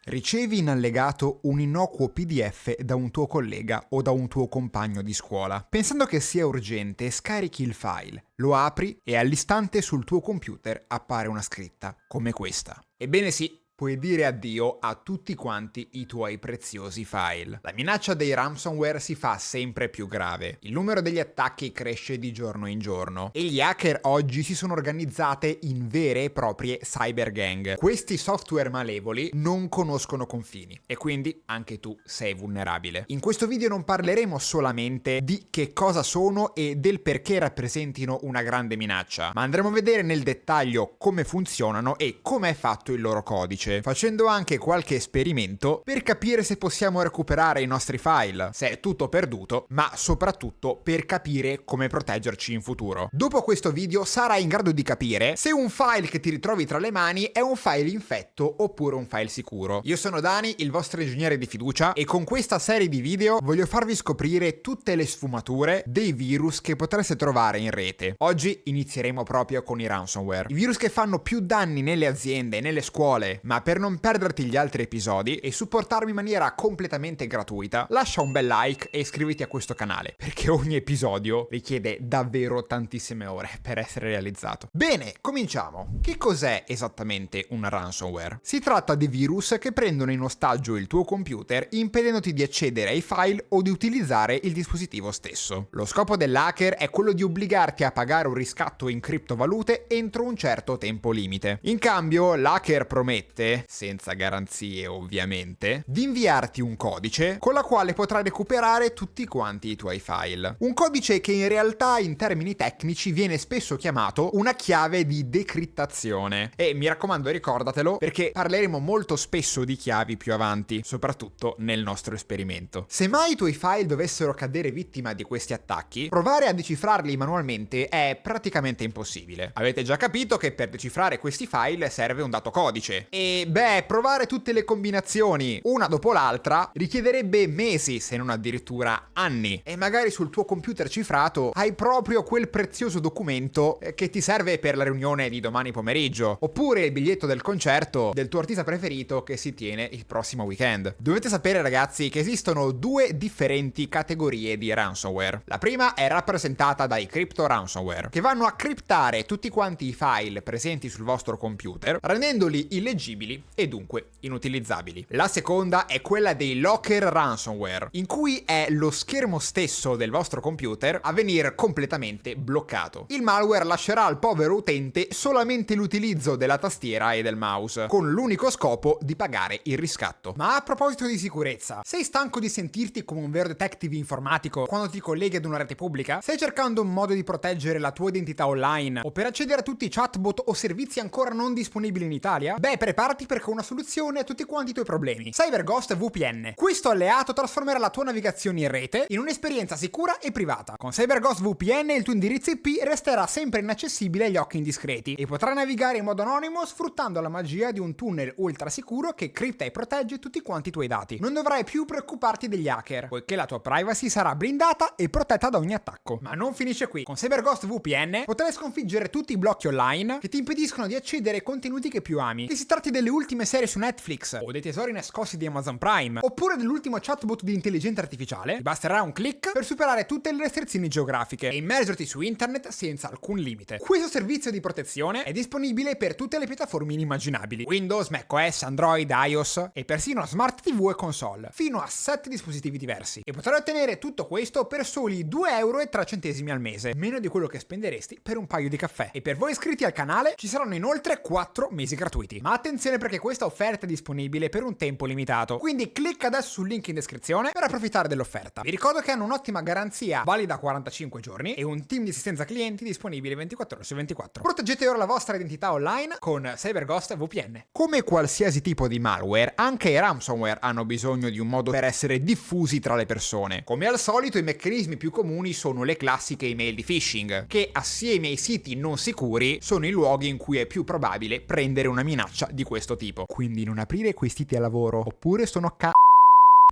Ricevi in allegato un innocuo PDF da un tuo collega o da un tuo compagno di scuola. Pensando che sia urgente, scarichi il file, lo apri e all'istante sul tuo computer appare una scritta come questa. Ebbene sì, puoi dire addio a tutti quanti i tuoi preziosi file. La minaccia dei ransomware si fa sempre più grave. Il numero degli attacchi cresce di giorno in giorno e gli hacker oggi si sono organizzate in vere e proprie cyber gang. Questi software malevoli non conoscono confini e quindi anche tu sei vulnerabile. In questo video non parleremo solamente di che cosa sono e del perché rappresentino una grande minaccia, ma andremo a vedere nel dettaglio come funzionano e come è fatto il loro codice, facendo anche qualche esperimento per capire se possiamo recuperare i nostri file, se è tutto perduto, ma soprattutto per capire come proteggerci in futuro. Dopo questo video sarai in grado di capire se un file che ti ritrovi tra le mani è un file infetto oppure un file sicuro. Io sono Dani, il vostro ingegnere di fiducia, e con questa serie di video voglio farvi scoprire tutte le sfumature dei virus che potreste trovare in rete. Oggi inizieremo proprio con i ransomware, i virus che fanno più danni nelle aziende, nelle scuole, ma per non perderti gli altri episodi e supportarmi in maniera completamente gratuita, lascia un bel like e iscriviti a questo canale, perché ogni episodio richiede davvero tantissime ore per essere realizzato. Bene, cominciamo. Che cos'è esattamente un ransomware? Si tratta di virus che prendono in ostaggio il tuo computer impedendoti di accedere ai file o di utilizzare il dispositivo stesso. Lo scopo dell'hacker è quello di obbligarti a pagare un riscatto in criptovalute entro un certo tempo limite. In cambio, l'hacker promette, senza garanzie ovviamente, di inviarti un codice con la quale potrai recuperare tutti quanti i tuoi file. Un codice che in realtà in termini tecnici viene spesso chiamato una chiave di decrittazione. E mi raccomando, ricordatelo, perché parleremo molto spesso di chiavi più avanti, soprattutto nel nostro esperimento. Se mai i tuoi file dovessero cadere vittima di questi attacchi, provare a decifrarli manualmente è praticamente impossibile. Avete già capito che per decifrare questi file serve un dato codice. E provare tutte le combinazioni una dopo l'altra richiederebbe mesi, se non addirittura anni. E magari sul tuo computer cifrato hai proprio quel prezioso documento che ti serve per la riunione di domani pomeriggio, oppure il biglietto del concerto del tuo artista preferito che si tiene il prossimo weekend. Dovete sapere, ragazzi, che esistono due differenti categorie di ransomware. La prima è rappresentata dai crypto ransomware, che vanno a criptare tutti quanti i file presenti sul vostro computer, rendendoli illeggibili e dunque inutilizzabili. La seconda è quella dei locker ransomware, in cui è lo schermo stesso del vostro computer a venire completamente bloccato. Il malware lascerà al povero utente solamente l'utilizzo della tastiera e del mouse, con l'unico scopo di pagare il riscatto. Ma a proposito di sicurezza, sei stanco di sentirti come un vero detective informatico quando ti colleghi ad una rete pubblica? Stai cercando un modo di proteggere la tua identità online o per accedere a tutti i chatbot o servizi ancora non disponibili in Italia? Preparati perché ho una soluzione a tutti quanti i tuoi problemi. CyberGhost VPN. Questo alleato trasformerà la tua navigazione in rete in un'esperienza sicura e privata. Con CyberGhost VPN il tuo indirizzo IP resterà sempre inaccessibile agli occhi indiscreti e potrai navigare in modo anonimo sfruttando la magia di un tunnel ultra sicuro che cripta e protegge tutti quanti i tuoi dati. Non dovrai più preoccuparti degli hacker, poiché la tua privacy sarà blindata e protetta da ogni attacco. Ma non finisce qui. Con CyberGhost VPN potrai sconfiggere tutti i blocchi online che ti impediscono di accedere ai contenuti che più ami. Che si tratti delle ultime serie su Netflix o dei tesori nascosti di Amazon Prime oppure dell'ultimo chatbot di intelligenza artificiale, ti basterà un click per superare tutte le restrizioni geografiche e immergerti su internet senza alcun limite. Questo servizio di protezione è disponibile per tutte le piattaforme inimmaginabili: Windows, macOS, Android, iOS e persino Smart TV e console, fino a 7 dispositivi diversi. E potrai ottenere tutto questo per soli 2,03 € al mese, meno di quello che spenderesti per un paio di caffè. E per voi iscritti al canale ci saranno inoltre 4 mesi gratuiti. Ma attenzione, perché questa offerta è disponibile per un tempo limitato, quindi clicca adesso sul link in descrizione per approfittare dell'offerta. Vi ricordo che hanno un'ottima garanzia valida 45 giorni e un team di assistenza clienti disponibile 24 ore su 24. Proteggete ora la vostra identità online con CyberGhost VPN. Come qualsiasi tipo di malware, anche i ransomware hanno bisogno di un modo per essere diffusi tra le persone. Come al solito, i meccanismi più comuni sono le classiche email di phishing, che assieme ai siti non sicuri sono i luoghi in cui è più probabile prendere una minaccia di questo tipo. Quindi non aprire quei siti a lavoro, oppure sono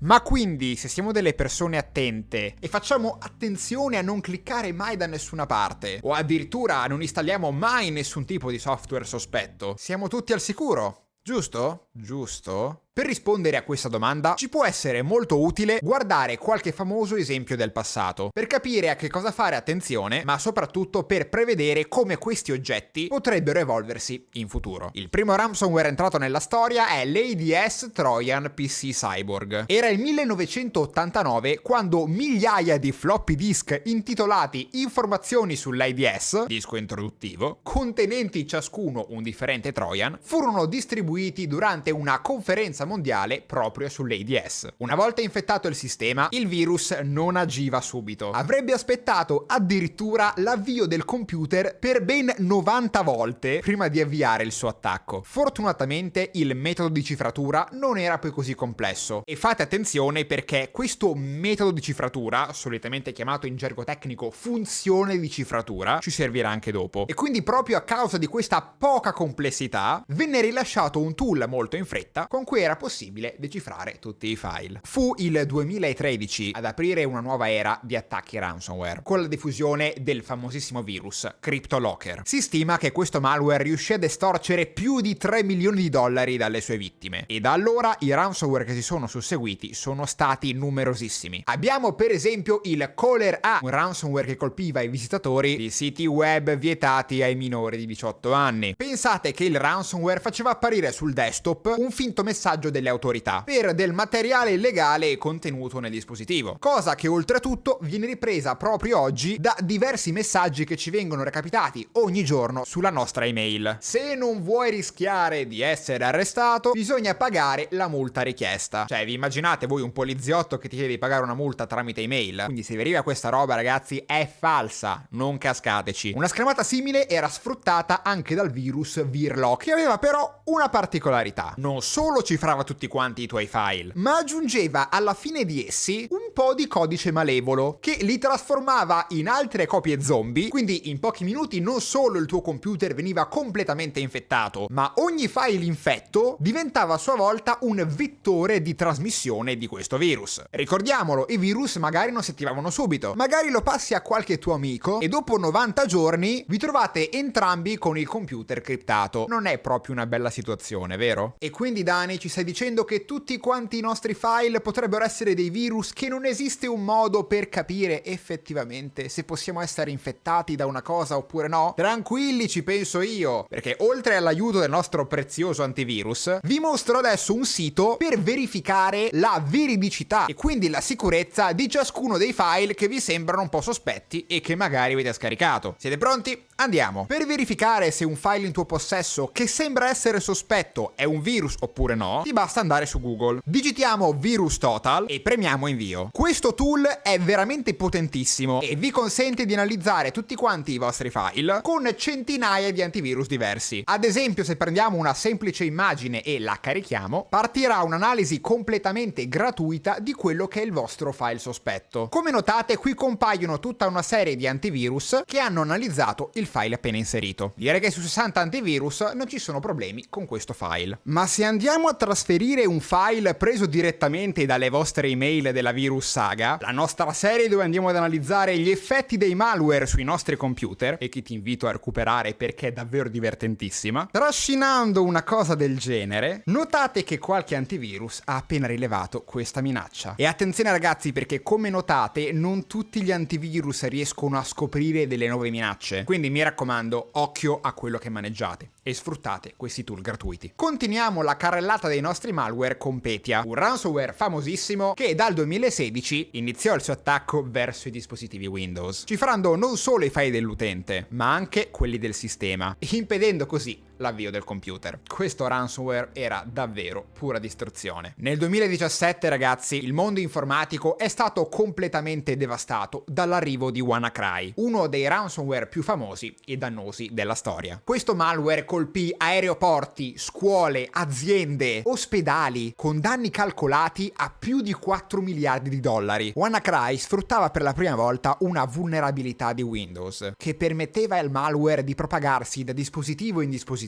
Ma quindi, se siamo delle persone attente e facciamo attenzione a non cliccare mai da nessuna parte, o addirittura non installiamo mai nessun tipo di software sospetto, siamo tutti al sicuro, giusto? giusto? Per rispondere a questa domanda ci può essere molto utile guardare qualche famoso esempio del passato, per capire a che cosa fare attenzione, ma soprattutto per prevedere come questi oggetti potrebbero evolversi in futuro. Il primo ransomware entrato nella storia è l'ADS Trojan PC Cyborg. Era il 1989 quando migliaia di floppy disk intitolati Informazioni sull'ADS, disco introduttivo, contenenti ciascuno un differente Trojan, furono distribuiti durante una conferenza mondiale proprio sull'ADS. Una volta infettato il sistema, il virus non agiva subito. Avrebbe aspettato addirittura l'avvio del computer per ben 90 volte prima di avviare il suo attacco. Fortunatamente il metodo di cifratura non era poi così complesso. E fate attenzione perché questo metodo di cifratura, solitamente chiamato in gergo tecnico funzione di cifratura, ci servirà anche dopo. E quindi proprio a causa di questa poca complessità venne rilasciato un tool molto in fretta con cui era possibile decifrare tutti i file. Fu il 2013 ad aprire una nuova era di attacchi ransomware, con la diffusione del famosissimo virus CryptoLocker. Si stima che questo malware riuscì ad estorcere più di $3 milioni dalle sue vittime, e da allora i ransomware che si sono susseguiti sono stati numerosissimi. Abbiamo per esempio il Caller A, un ransomware che colpiva i visitatori di siti web vietati ai minori di 18 anni. Pensate che il ransomware faceva apparire sul desktop un finto messaggio delle autorità per del materiale illegale contenuto nel dispositivo, cosa che oltretutto viene ripresa proprio oggi da diversi messaggi che ci vengono recapitati ogni giorno sulla nostra email. Se non vuoi rischiare di essere arrestato, bisogna pagare la multa richiesta. Cioè, vi immaginate voi un poliziotto che ti chiede di pagare una multa tramite email? Quindi se vi arriva questa roba, ragazzi, è falsa, non cascateci. Una schermata simile era sfruttata anche dal virus Virlock, che aveva però una particolarità: non solo cifrava tutti quanti i tuoi file, ma aggiungeva alla fine di essi un po' di codice malevolo che li trasformava in altre copie zombie. Quindi in pochi minuti non solo il tuo computer veniva completamente infettato, ma ogni file infetto diventava a sua volta un vettore di trasmissione di questo virus. Ricordiamolo, i virus magari non si attivavano subito, magari lo passi a qualche tuo amico e dopo 90 giorni vi trovate entrambi con il computer criptato. Non è proprio una bella situazione, vero? E quindi Dani, ci stai dicendo che tutti quanti i nostri file potrebbero essere dei virus, che non esiste un modo per capire effettivamente se possiamo essere infettati da una cosa oppure no? Tranquilli, ci penso io, perché oltre all'aiuto del nostro prezioso antivirus, vi mostro adesso un sito per verificare la veridicità e quindi la sicurezza di ciascuno dei file che vi sembrano un po' sospetti e che magari avete scaricato. Siete pronti? Andiamo! Per verificare se un file in tuo possesso che sembra essere sospetto è un virus oppure no, ti basta andare su Google. Digitiamo VirusTotal e premiamo invio. Questo tool è veramente potentissimo e vi consente di analizzare tutti quanti i vostri file con centinaia di antivirus diversi. Ad esempio, se prendiamo una semplice immagine e la carichiamo, partirà un'analisi completamente gratuita di quello che è il vostro file sospetto. Come notate, qui compaiono tutta una serie di antivirus che hanno analizzato il file appena inserito. Direi che su 60 antivirus non ci sono problemi con questo file. Ma se andiamo a trasferire un file preso direttamente dalle vostre email della Virus Saga, la nostra serie dove andiamo ad analizzare gli effetti dei malware sui nostri computer, e che ti invito a recuperare perché è davvero divertentissima, trascinando una cosa del genere, notate che qualche antivirus ha appena rilevato questa minaccia. E attenzione ragazzi, perché come notate non tutti gli antivirus riescono a scoprire delle nuove minacce, quindi mi raccomando, occhio a quello che maneggiate e sfruttate questi tool gratuiti. Continuiamo la carrellata dei nostri malware con Petya, un ransomware famosissimo che dal 2016 iniziò il suo attacco verso i dispositivi Windows, cifrando non solo i file dell'utente, ma anche quelli del sistema, impedendo così l'avvio del computer. Questo ransomware era davvero pura distruzione. Nel 2017, ragazzi, il mondo informatico è stato completamente devastato dall'arrivo di WannaCry, uno dei ransomware più famosi e dannosi della storia. Questo malware colpì aeroporti, scuole, aziende, ospedali, con danni calcolati a più di $4 miliardi. WannaCry sfruttava per la prima volta una vulnerabilità di Windows, che permetteva al malware di propagarsi da dispositivo in dispositivo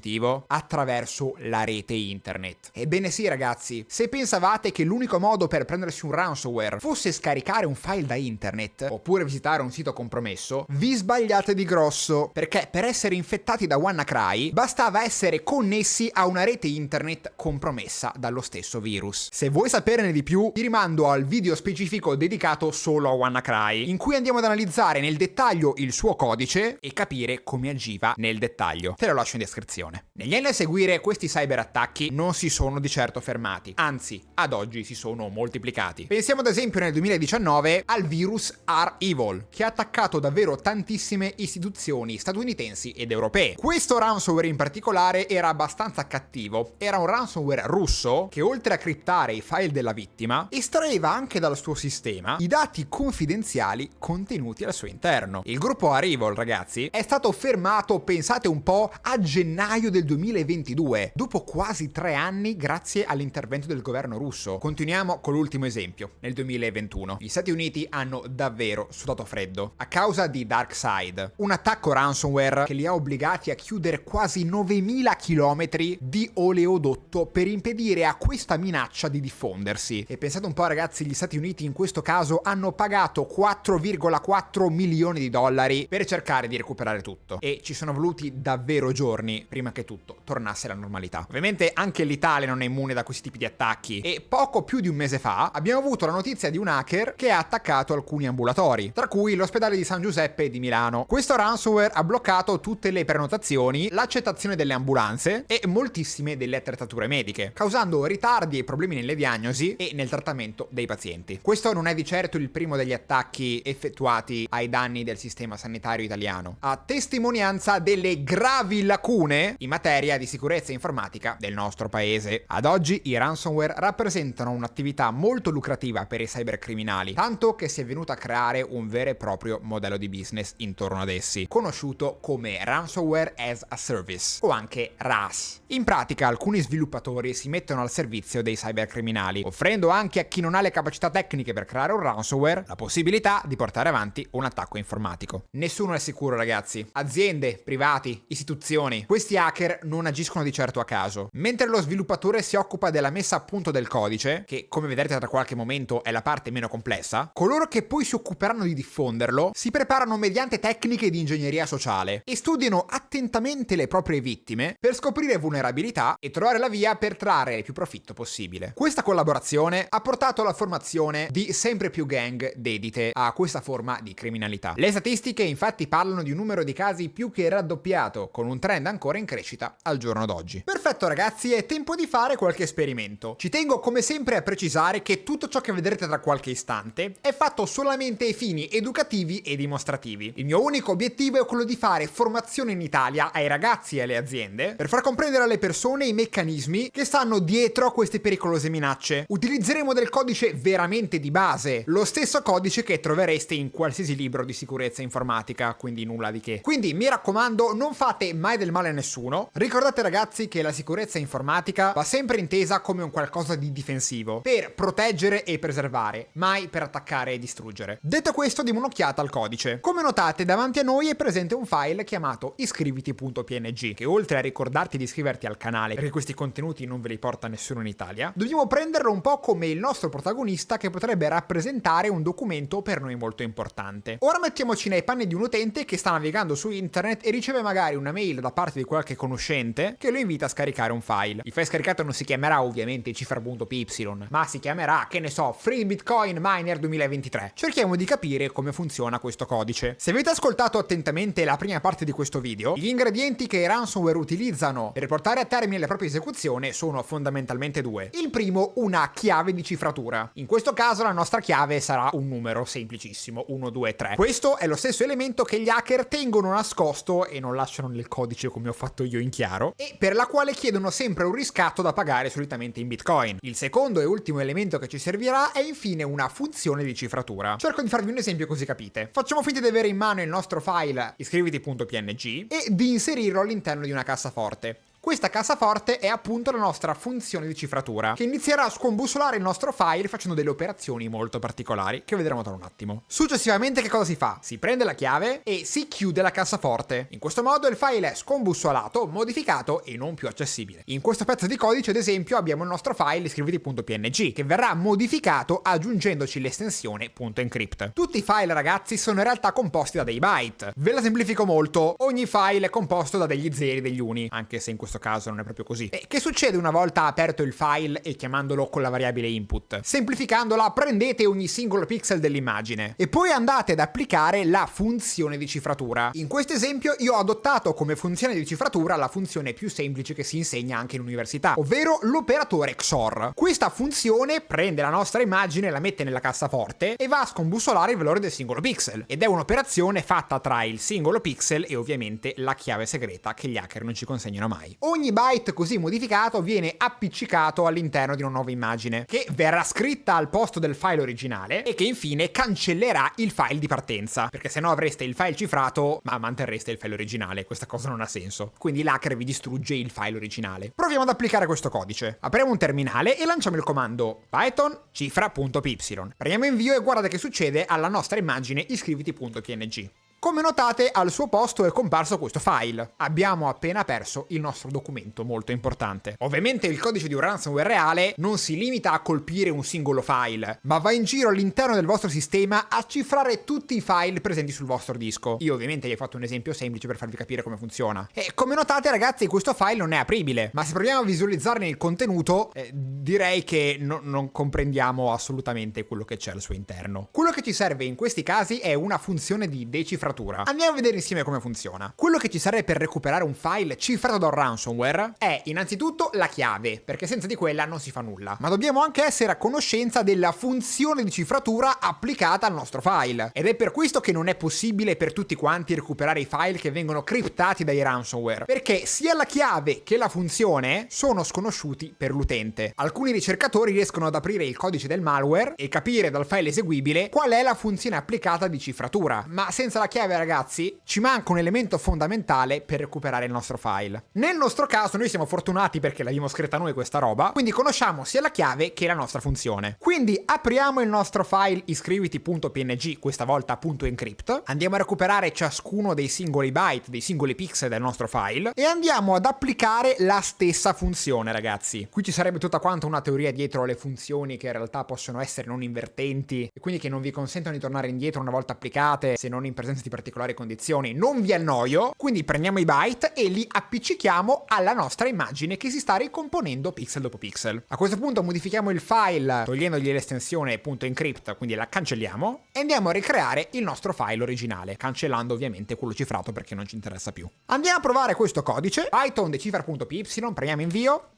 attraverso la rete internet. Ebbene sì ragazzi, se pensavate che l'unico modo per prendersi un ransomware fosse scaricare un file da internet oppure visitare un sito compromesso, vi sbagliate di grosso, perché per essere infettati da WannaCry basta bastava essere connessi a una rete internet compromessa dallo stesso virus. Se vuoi saperne di più, ti rimando al video specifico dedicato solo a WannaCry, in cui andiamo ad analizzare nel dettaglio il suo codice e capire come agiva nel dettaglio. Te lo lascio in descrizione. Negli anni a seguire questi cyberattacchi non si sono di certo fermati, anzi, ad oggi si sono moltiplicati. Pensiamo ad esempio nel 2019 al virus REvil, che ha attaccato davvero tantissime istituzioni statunitensi ed europee. Questo ransomware in particolare era abbastanza cattivo. Era un ransomware russo che, oltre a criptare i file della vittima, estraeva anche dal suo sistema i dati confidenziali contenuti al suo interno. Il gruppo REvil, ragazzi, è stato fermato, pensate un po', a gennaio del 2022, dopo quasi 3 anni grazie all'intervento del governo russo. Continuiamo con l'ultimo esempio, nel 2021. Gli Stati Uniti hanno davvero sudato freddo a causa di DarkSide, un attacco ransomware che li ha obbligati a chiudere quasi 9000 km di oleodotto per impedire a questa minaccia di diffondersi. E pensate un po', ragazzi, gli Stati Uniti in questo caso hanno pagato 4,4 milioni di dollari per cercare di recuperare tutto, e ci sono voluti davvero giorni prima che tutto tornasse alla normalità. Ovviamente anche l'Italia non è immune da questi tipi di attacchi, e poco più di un mese fa abbiamo avuto la notizia di un hacker che ha attaccato alcuni ambulatori, tra cui l'ospedale di San Giuseppe di Milano. Questo ransomware ha bloccato tutte le prenotazioni, l'accettazione delle ambulanze e moltissime delle attrezzature mediche, causando ritardi e problemi nelle diagnosi e nel trattamento dei pazienti. Questo non è di certo il primo degli attacchi effettuati ai danni del sistema sanitario italiano, a testimonianza delle gravi lacune in materia di sicurezza informatica del nostro paese. Ad oggi i ransomware rappresentano un'attività molto lucrativa per i cybercriminali, tanto che si è venuto a creare un vero e proprio modello di business intorno ad essi, conosciuto come Ransomware as a Service, o anche RAS. In pratica alcuni sviluppatori si mettono al servizio dei cybercriminali, offrendo anche a chi non ha le capacità tecniche per creare un ransomware la possibilità di portare avanti un attacco informatico. Nessuno è sicuro, ragazzi. Aziende, privati, istituzioni. Questi hacker non agiscono di certo a caso. Mentre lo sviluppatore si occupa della messa a punto del codice, che come vedrete tra qualche momento è la parte meno complessa, coloro che poi si occuperanno di diffonderlo si preparano mediante tecniche di ingegneria sociale e studiano attentamente le proprie vittime per scoprire vulnerabilità e trovare la via per trarre il più profitto possibile. Questa collaborazione ha portato alla formazione di sempre più gang dedite a questa forma di criminalità. Le statistiche infatti parlano di un numero di casi più che raddoppiato, con un trend ancora in crescita al giorno d'oggi. Perfetto, ragazzi, è tempo di fare qualche esperimento. Ci tengo come sempre a precisare che tutto ciò che vedrete tra qualche istante è fatto solamente ai fini educativi e dimostrativi. Il mio unico obiettivo è quello di fare formazione in Italia ai ragazzi e alle aziende per far comprendere alle persone i meccanismi che stanno dietro a queste pericolose minacce. Utilizzeremo del codice veramente di base, lo stesso codice che trovereste in qualsiasi libro di sicurezza informatica, quindi nulla di che. Quindi mi raccomando, non fate mai del male a nessuno. Ricordate, ragazzi, che la sicurezza informatica va sempre intesa come un qualcosa di difensivo, per proteggere e preservare, mai per attaccare e distruggere. Detto questo, diamo un'occhiata al codice. Come notate, davanti a noi è presente un file chiamato iscriviti.png, che oltre a ricordarti di iscriverti al canale, perché questi contenuti non ve li porta nessuno in Italia, dobbiamo prenderlo un po' come il nostro protagonista che potrebbe rappresentare un documento per noi molto importante. Ora mettiamoci nei panni di un utente che sta navigando su internet e riceve magari una mail da parte di qualche conoscente che lo invita a scaricare un file. Il file scaricato non si chiamerà ovviamente cifra.py, ma si chiamerà, che ne so, Free Bitcoin Miner 2023. Cerchiamo di capire come funziona questo codice. Se avete ascoltato attentamente la prima parte di questo video, gli ingredienti che i ransomware utilizzano per portare a termine la propria esecuzione sono fondamentalmente due. Il primo, una chiave di cifratura. In questo caso la nostra chiave sarà un numero semplicissimo, 1, 2, 3. Questo è lo stesso elemento che gli hacker tengono nascosto e non lasciano nel codice come ho fatto io in chiaro, e per la quale chiedono sempre un riscatto da pagare solitamente in Bitcoin. Il secondo e ultimo elemento che ci servirà è infine una funzione di cifratura. Cerco di farvi un esempio così capite. Facciamo finta di avere in mano il nostro file iscriviti.png e di inserirlo all'interno di una cassaforte. Questa cassaforte è appunto la nostra funzione di cifratura, che inizierà a scombussolare il nostro file facendo delle operazioni molto particolari che vedremo tra un attimo. Successivamente che cosa si fa? Si prende la chiave e si chiude la cassaforte. In questo modo il file è scombussolato, modificato e non più accessibile. In questo pezzo di codice, ad esempio, abbiamo il nostro file iscriviti.png che verrà modificato aggiungendoci l'estensione .encrypt. Tutti i file, ragazzi, sono in realtà composti da dei byte. Ve la semplifico molto, ogni file è composto da degli zeri e degli uni, anche se in questo caso non è proprio così. E che succede una volta aperto il file e chiamandolo con la variabile input? Semplificandola, prendete ogni singolo pixel dell'immagine e poi andate ad applicare la funzione di cifratura. In questo esempio io ho adottato come funzione di cifratura la funzione più semplice che si insegna anche in università, ovvero l'operatore XOR. Questa funzione prende la nostra immagine, la mette nella cassaforte e va a scombussolare il valore del singolo pixel, ed è un'operazione fatta tra il singolo pixel e ovviamente la chiave segreta che gli hacker non ci consegnano mai. Ogni byte così modificato viene appiccicato all'interno di una nuova immagine che verrà scritta al posto del file originale e che infine cancellerà il file di partenza, perché se no avreste il file cifrato ma manterreste il file originale. Questa cosa non ha senso, quindi l'hacker vi distrugge il file originale. Proviamo ad applicare questo codice. Apriamo un terminale e lanciamo il comando python cifra.py. Prendiamo invio e guardate che succede alla nostra immagine iscriviti.png. Come notate, al suo posto è comparso questo file. Abbiamo appena perso il nostro documento molto importante. Ovviamente il codice di un ransomware reale non si limita a colpire un singolo file, ma va in giro all'interno del vostro sistema a cifrare tutti i file presenti sul vostro disco. Io ovviamente vi ho fatto un esempio semplice per farvi capire come funziona. E come notate, ragazzi, questo file non è apribile, ma se proviamo a visualizzarne il contenuto, direi che non comprendiamo assolutamente quello che c'è al suo interno. Quello che ci serve in questi casi è una funzione di decifratura. Andiamo a vedere insieme come funziona. Quello che ci serve per recuperare un file cifrato da un ransomware è innanzitutto la chiave, perché senza di quella non si fa nulla. Ma dobbiamo anche essere a conoscenza della funzione di cifratura applicata al nostro file. Ed è per questo che non è possibile per tutti quanti recuperare i file che vengono criptati dai ransomware, perché sia la chiave che la funzione sono sconosciuti per l'utente. Alcuni ricercatori riescono ad aprire il codice del malware e capire dal file eseguibile qual è la funzione applicata di cifratura, ma senza la chiave, ragazzi, ci manca un elemento fondamentale per recuperare il nostro file. Nel nostro caso noi siamo fortunati perché l'abbiamo scritta noi questa roba, quindi conosciamo sia la chiave che la nostra funzione. Quindi apriamo il nostro file iscriviti.png, questa volta .encrypt, andiamo a recuperare ciascuno dei singoli byte, dei singoli pixel del nostro file e andiamo ad applicare la stessa funzione, ragazzi. Qui ci sarebbe tutta quanta una teoria dietro le funzioni che in realtà possono essere non invertenti e quindi che non vi consentono di tornare indietro una volta applicate se non in presenza di particolari condizioni. Non vi annoio, quindi prendiamo i byte e li appiccichiamo alla nostra immagine che si sta ricomponendo pixel dopo pixel. A questo punto modifichiamo il file togliendogli l'estensione .encrypt, quindi la cancelliamo e andiamo a ricreare il nostro file originale, cancellando ovviamente quello cifrato perché non ci interessa più. Andiamo a provare questo codice, python decifra.py, premiamo invio.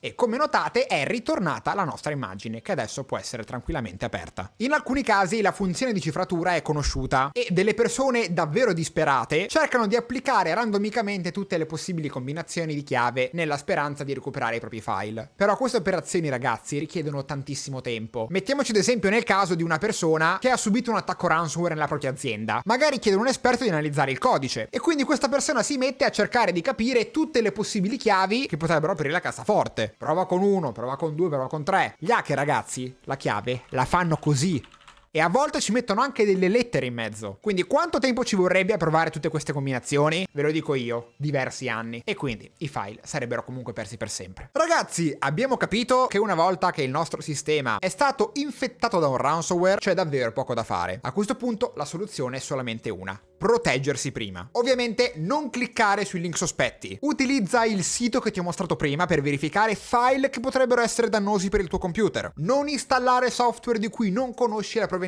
E come notate è ritornata la nostra immagine, che adesso può essere tranquillamente aperta. In alcuni casi la funzione di cifratura è conosciuta e delle persone davvero disperate cercano di applicare randomicamente tutte le possibili combinazioni di chiave nella speranza di recuperare i propri file. Però queste operazioni, ragazzi, richiedono tantissimo tempo. Mettiamoci ad esempio nel caso di una persona che ha subito un attacco ransomware nella propria azienda. Magari chiede a un esperto di analizzare il codice e quindi questa persona si mette a cercare di capire tutte le possibili chiavi che potrebbero aprire la cassaforte. Prova con 1, prova con 2, prova con 3. Gli hacker, ragazzi, la chiave la fanno così. E a volte ci mettono anche delle lettere in mezzo. Quindi quanto tempo ci vorrebbe a provare tutte queste combinazioni? Ve lo dico io, diversi anni. E quindi i file sarebbero comunque persi per sempre. Ragazzi, abbiamo capito che una volta che il nostro sistema è stato infettato da un ransomware, c'è davvero poco da fare. A questo punto la soluzione è solamente una: proteggersi prima. Ovviamente non cliccare sui link sospetti. Utilizza il sito che ti ho mostrato prima per verificare file che potrebbero essere dannosi per il tuo computer. Non installare software di cui non conosci la provenienza.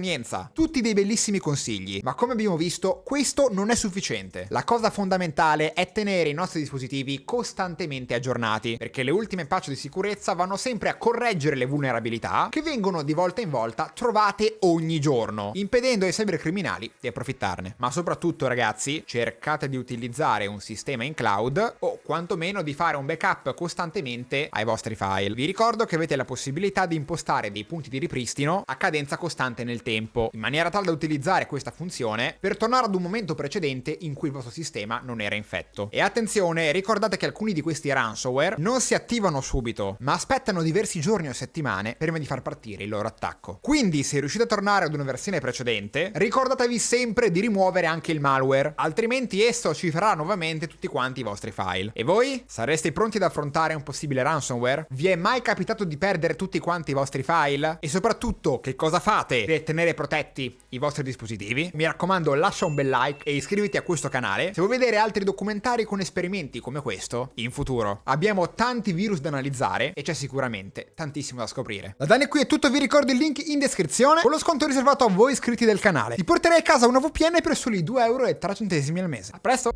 Tutti dei bellissimi consigli, ma come abbiamo visto, questo non è sufficiente. La cosa fondamentale è tenere i nostri dispositivi costantemente aggiornati, perché le ultime patch di sicurezza vanno sempre a correggere le vulnerabilità che vengono di volta in volta trovate ogni giorno, impedendo ai cybercriminali di approfittarne. Ma soprattutto soprattutto ragazzi, cercate di utilizzare un sistema in cloud o quantomeno di fare un backup costantemente ai vostri file. Vi ricordo che avete la possibilità di impostare dei punti di ripristino a cadenza costante nel tempo, in maniera tale da utilizzare questa funzione per tornare ad un momento precedente in cui il vostro sistema non era infetto. E attenzione, ricordate che alcuni di questi ransomware non si attivano subito, ma aspettano diversi giorni o settimane prima di far partire il loro attacco. Quindi se riuscite a tornare ad una versione precedente, ricordatevi sempre di rimuovere anche il malware, altrimenti esso cifrerà nuovamente tutti quanti i vostri file. E voi? Sareste pronti ad affrontare un possibile ransomware? Vi è mai capitato di perdere tutti quanti i vostri file? E soprattutto, che cosa fate per tenere protetti i vostri dispositivi? Mi raccomando, lascia un bel like e iscriviti a questo canale se vuoi vedere altri documentari con esperimenti come questo in futuro. Abbiamo tanti virus da analizzare e c'è sicuramente tantissimo da scoprire. Da Dani qui è tutto, vi ricordo il link in descrizione con lo sconto riservato a voi iscritti del canale. Ti porterei a casa una VPN per soli 2,03 € al mese. A presto!